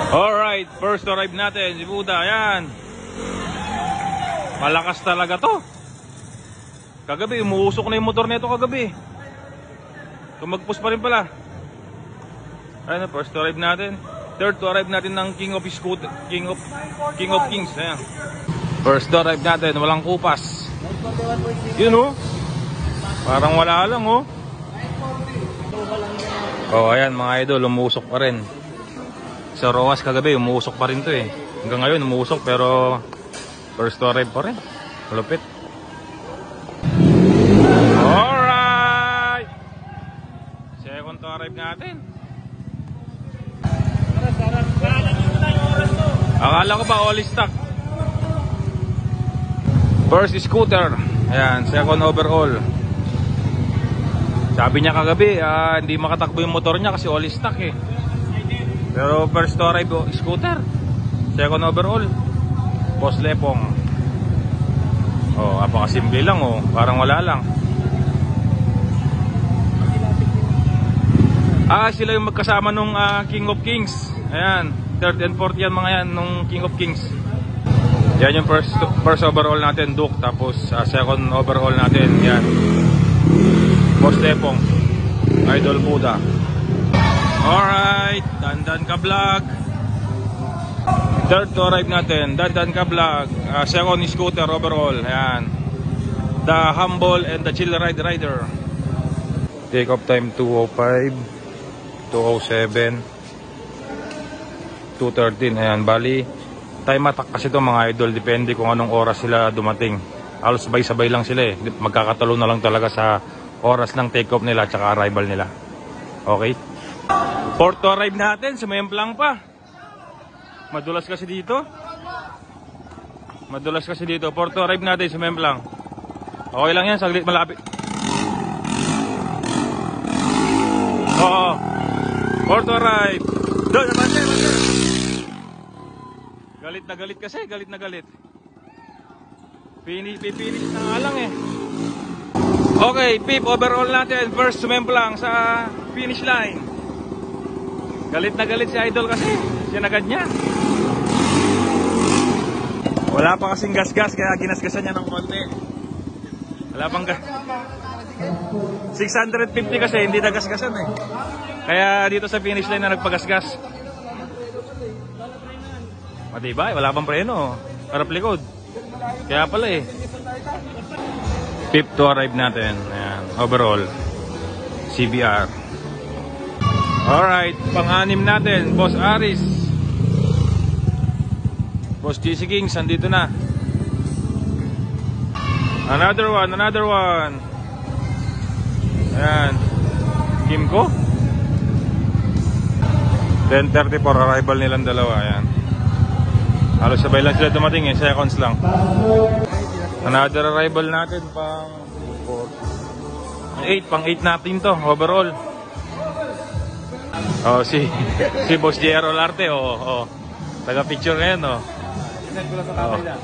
Alright, first arrive natin si Buda. Ayan, malakas talaga to. Kagabi umuusok na yung motor nito kagabi. Tumagpos pa rin pala. Ayan, first arrive natin. Third to arrive natin ng King of Scooter, King of Kings. Ayan, first to arrive natin, walang kupas. Yun oh, parang wala lang oh. Oh, ayan mga idol, umuusok pa rin. Sa Roas kagabi, umuusok pa rin to eh. Hanggang ngayon, umuusok pero first to arrive pa rin. Malupit. Alright! Second to arrive natin. Akala ko ba all stock. First scooter. Ayan, second overall. Sabi niya kagabi, hindi makatakbo yung motor niya kasi all stock eh. Pero first to arrive scooter, second overall, Boss Lepong. Oh, apakasimple lang oh, parang wala lang. Sila yung magkasama nung King of Kings. Ayan, third and fourth yan mga yan nung King of Kings. Yan yung first overall natin, Duke. Tapos second overall natin, yan, Boss Lepong, Idol Buda. Alright, Dandan Ka Vlog. Third to arrive natin, Dandan Ka Vlog. Second scooter overall. Ayan, The Humble and the Chill Ride Rider. Take off time 2:05, 2:07, 2:13. Ayan, bali time attack kasi ito mga idol. Depende kung anong oras sila dumating. Halos sabay-sabay lang sila eh. Magkakatalo na lang talaga sa oras ng take off nila at saka arrival nila. Okay, fourth to arrive natin, sumemplang pa. Madulas kasi dito. Fourth to arrive natin, sumemplang. Okay lang yan, saglit malapit. Oo, fourth to arrive. Doon, bante. Galit na galit kasi, galit na galit. Finish na nga lang eh. Okay, fifth overall natin. First sumemplang sa finish line. Galit na galit si Idol kasi sinagad niya. Wala pa kasing gas-gas kaya ginasgasan niya ng konti. Wala pang gas. 650 kasi hindi nagasgasan eh. Kaya dito sa finish line na nagpagasgas. Matibay, wala pang preno. Harap likod. Kaya pala eh. Fifth to arrive natin. Ayan, overall CBR. Alright, pang-anim natin, Boss Aris, Boss GC Kings, andito na. Another one. Ayan, Kimco. 10:34 arrival nilang dalawa. Ayan, halos sabay lang sila dumating eh, seconds lang. Another arrival natin pang 8 natin to overall. Oh, si Boss JR Olarte, taga picture ngayon oh. Send ko lang sa tatay na.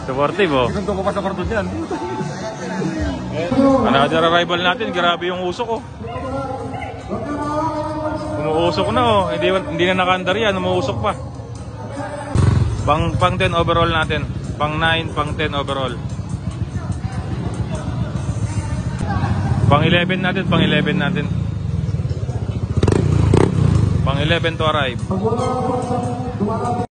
Supportive oh. Sinundo ko pa sa karton yan. Another arrival natin, grabe yung usok oh. Umuusok na oh, hindi na nakaandar yan, umuusok pa. Pang 10 overall natin. Pang 9, pang 10 overall. Pang 11 natin. Pang 11 to arrive.